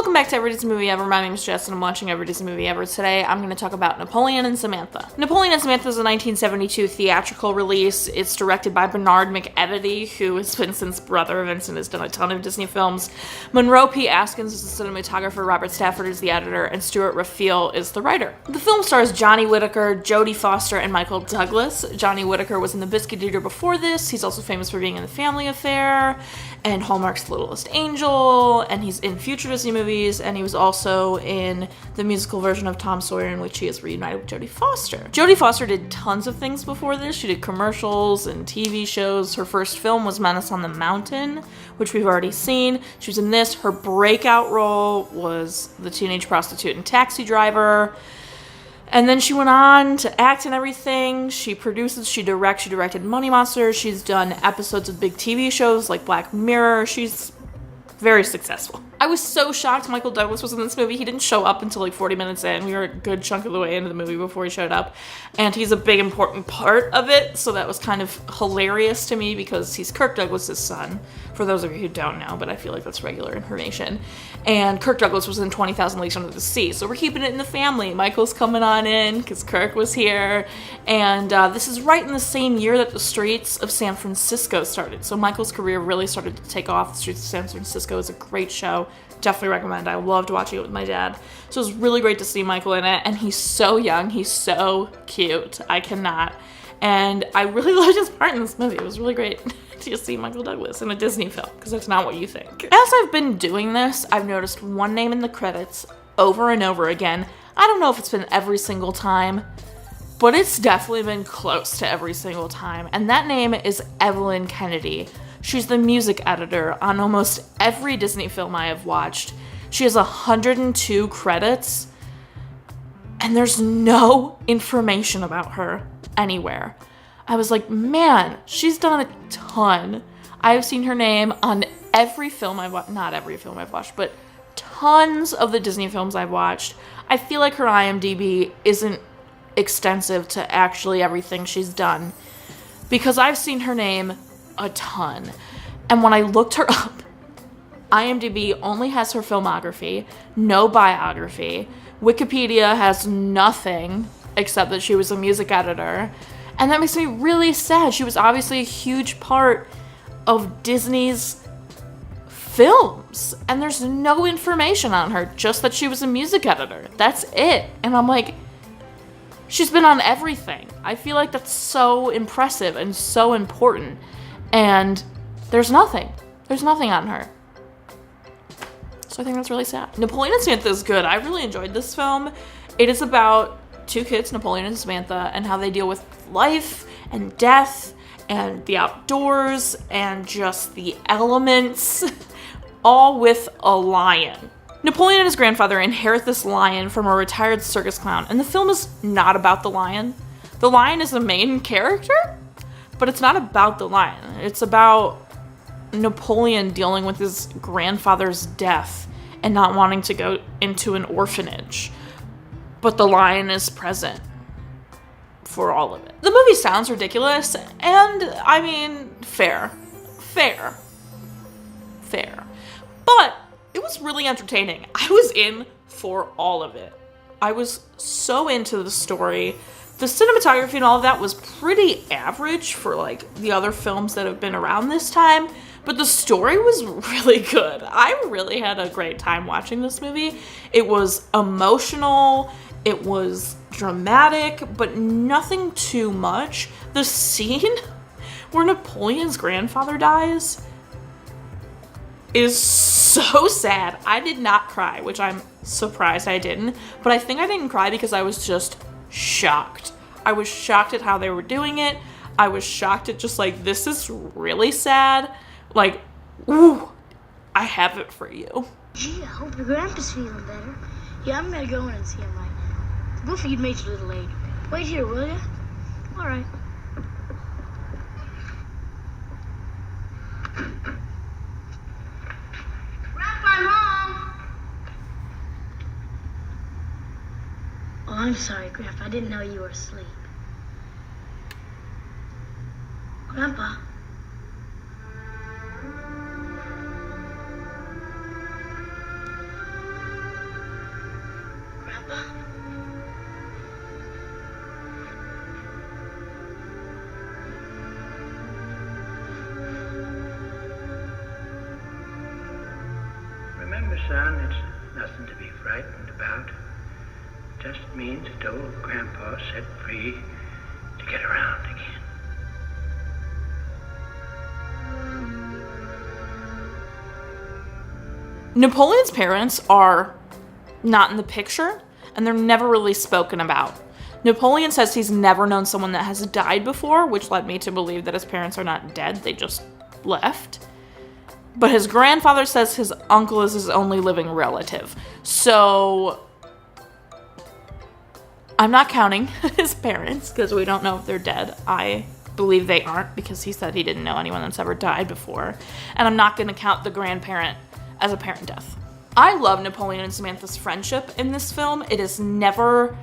Welcome back to Every Disney Movie Ever. My name is Jess and I'm watching Every Disney Movie Ever. Today I'm going to talk about Napoleon and Samantha. Napoleon and Samantha is a 1972 theatrical release. It's directed by Bernard McEveety, who is Vincent's brother. Vincent has done a ton of Disney films. Monroe P Askins is the cinematographer, Robert Stafford is the editor, and Stuart Raphael is the writer. The film stars Johnny Whittaker, Jodie Foster, and Michael Douglas. Johnny Whittaker was in The Biscuit Eater before this. He's also famous for being in The Family Affair and Hallmark's Littlest Angel, and he's in future Disney movies, and he was also in the musical version of Tom Sawyer, in which he is reunited with Jodie Foster. Jodie Foster did tons of things before this. She did commercials and TV shows. Her first film was Menace on the Mountain, which we've already seen. She was in this. Her breakout role was the teenage prostitute and Taxi Driver. And then she went on to act in everything. She produces, she directed Money Monster. She's done episodes of big TV shows like Black Mirror. She's very successful. I was so shocked Michael Douglas was in this movie. He didn't show up until like 40 minutes in. We were a good chunk of the way into the movie before he showed up. And he's a big important part of it, so that was kind of hilarious to me because he's Kirk Douglas's son, for those of you who don't know, but I feel like that's regular information. And Kirk Douglas was in 20,000 Leagues Under the Sea, so we're keeping it in the family. Michael's coming on in because Kirk was here. And this is right in the same year that The Streets of San Francisco started. So Michael's career really started to take off. The Streets of San Francisco is a great show. Definitely recommend. I loved watching it with my dad. So it was really great to see Michael in it. And he's so young. He's so cute. I cannot. And I really loved his part in this movie. It was really great to see Michael Douglas in a Disney film, because that's not what you think. As I've been doing this, I've noticed one name in the credits over and over again. I don't know if it's been every single time, but it's definitely been close to every single time. And that name is Evelyn Kennedy. She's the music editor on almost every Disney film I have watched. She has 102 credits, and there's no information about her anywhere. I was like, man, she's done a ton. I've seen her name on every film I've watched, not every film I've watched, but tons of the Disney films I've watched. I feel like her IMDb isn't extensive to actually everything she's done, because I've seen her name a ton. And when I looked her up, IMDb only has her filmography, no biography. Wikipedia has nothing except that she was a music editor. And that makes me really sad. She was obviously a huge part of Disney's films. And there's no information on her, just that she was a music editor. That's it. And I'm like, she's been on everything. I feel like that's so impressive and so important. And there's nothing. There's nothing on her. So I think that's really sad. Napoleon and Samantha is good. I really enjoyed this film. It is about two kids, Napoleon and Samantha, and how they deal with life and death and the outdoors and just the elements, all with a lion. Napoleon and his grandfather inherit this lion from a retired circus clown, and the film is not about the lion. The lion is the main character, but it's not about the lion. It's about Napoleon dealing with his grandfather's death and not wanting to go into an orphanage. But the lion is present for all of it. The movie sounds ridiculous, and I mean, fair. But it was really entertaining. I was in for all of it. I was so into the story. The cinematography and all of that was pretty average for like the other films that have been around this time, but the story was really good. I really had a great time watching this movie. It was emotional, it was dramatic, but nothing too much. The scene where Napoleon's grandfather dies is so sad. I did not cry, which I'm surprised I didn't, but I think I didn't cry because I was just shocked. I was shocked at how they were doing it. I was shocked at just like, this is really sad. Like, ooh, I have it for you. Gee, I hope your grandpa's feeling better. Yeah, I'm gonna go in and see him right now. Go feed Major Little Lady. Wait here, will ya? All right. Grandpa, I'm home. Oh, I'm sorry, Grandpa. I didn't know you were asleep. Grandpa. Remember, son, it's nothing to be frightened about. Just means that old Grandpa set free to get around again. Napoleon's parents are not in the picture, and they're never really spoken about. Napoleon says he's never known someone that has died before, which led me to believe that his parents are not dead, they just left. But his grandfather says his uncle is his only living relative. So I'm not counting his parents because we don't know if they're dead. I believe they aren't because he said he didn't know anyone that's ever died before. And I'm not going to count the grandparent as a parent death. I love Napoleon and Samantha's friendship in this film. It is never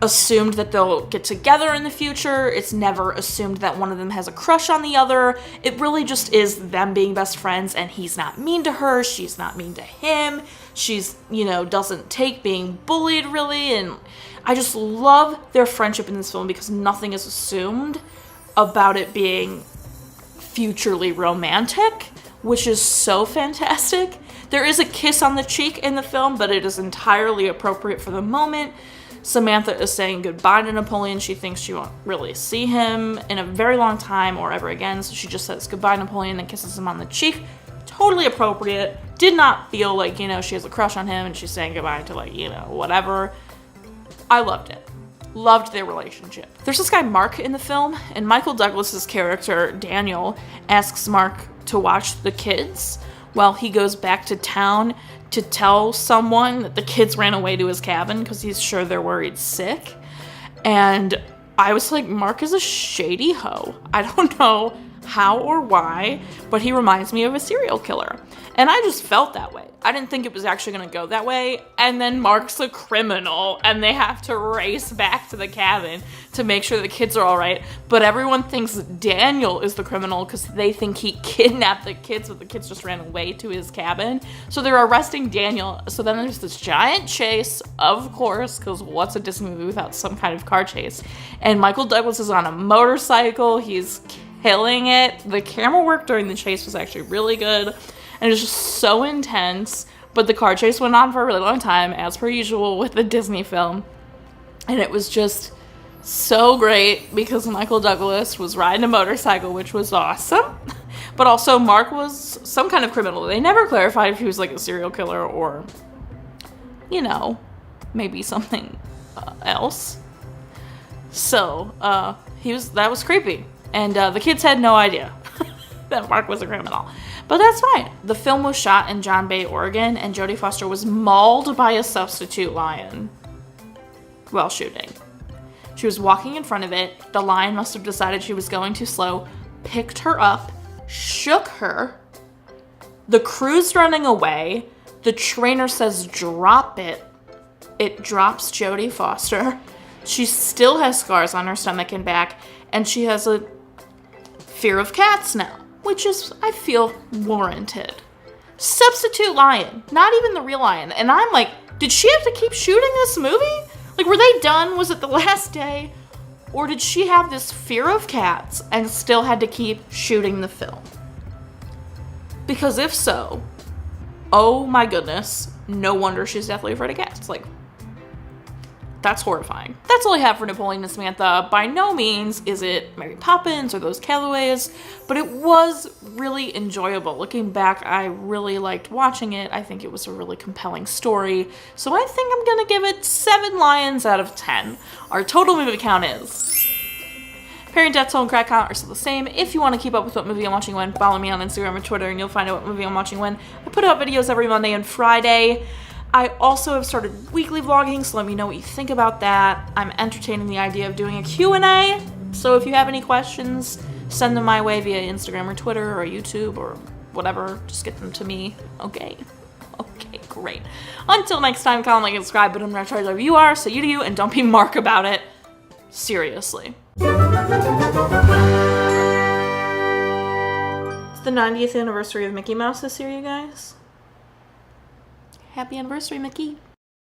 assumed that they'll get together in the future. It's never assumed that one of them has a crush on the other. It really just is them being best friends, and he's not mean to her, she's not mean to him. She's, doesn't take being bullied really, and I just love their friendship in this film because nothing is assumed about it being futurely romantic, which is so fantastic. There is a kiss on the cheek in the film, but it is entirely appropriate for the moment. Samantha is saying goodbye to Napoleon. She thinks she won't really see him in a very long time or ever again, so she just says goodbye to Napoleon and kisses him on the cheek. Totally appropriate. Did not feel like, she has a crush on him and she's saying goodbye to, whatever. I loved it. Loved their relationship. There's this guy Mark in the film, and Michael Douglas's character, Daniel, asks Mark to watch the kids while he goes back to town to tell someone that the kids ran away to his cabin because he's sure they're worried sick. And I was like, Mark is a shady hoe. I don't know how or why, but he reminds me of a serial killer. And I just felt that way. I didn't think it was actually going to go that way. And then Mark's a criminal, and they have to race back to the cabin to make sure the kids are all right. But everyone thinks Daniel is the criminal because they think he kidnapped the kids, but the kids just ran away to his cabin. So they're arresting Daniel. So then there's this giant chase, of course, because what's a Disney movie without some kind of car chase? And Michael Douglas is on a motorcycle. He's killing it. The camera work during the chase was actually really good. And it was just so intense. But the car chase went on for a really long time, as per usual with the Disney film. And it was just so great because Michael Douglas was riding a motorcycle, which was awesome. But also Mark was some kind of criminal. They never clarified if he was like a serial killer or, maybe something else. So that was creepy. And the kids had no idea that Mark was a criminal. But that's fine. The film was shot in John Bay, Oregon, and Jodie Foster was mauled by a substitute lion while shooting. She was walking in front of it. The lion must have decided she was going too slow, picked her up, shook her. The crew's running away. The trainer says, drop it. It drops Jodie Foster. She still has scars on her stomach and back, and she has a fear of cats now, which is, I feel, warranted. Substitute lion, not even the real lion. And I'm like, did she have to keep shooting this movie? Like, were they done? Was it the last day? Or did she have this fear of cats and still had to keep shooting the film? Because if so, oh my goodness, no wonder she's deathly afraid of cats. Like, that's horrifying. That's all I have for Napoleon and Samantha. By no means is it Mary Poppins or those Callaways, but it was really enjoyable. Looking back, I really liked watching it. I think it was a really compelling story. So I think I'm gonna give it 7 lions out of 10. Our total movie count is... Parent death toll and crack count are still the same. If you want to keep up with what movie I'm watching when, follow me on Instagram or Twitter and you'll find out what movie I'm watching when. I put out videos every Monday and Friday. I also have started weekly vlogging, so let me know what you think about that. I'm entertaining the idea of doing a Q&A, so if you have any questions, send them my way via Instagram or Twitter or YouTube or whatever. Just get them to me. Okay, great. Until next time, comment, like, and subscribe, but I'm not sure who you are, so you do you, and don't be Mark about it. Seriously. It's the 90th anniversary of Mickey Mouse this year, you guys. Happy anniversary, Mickey.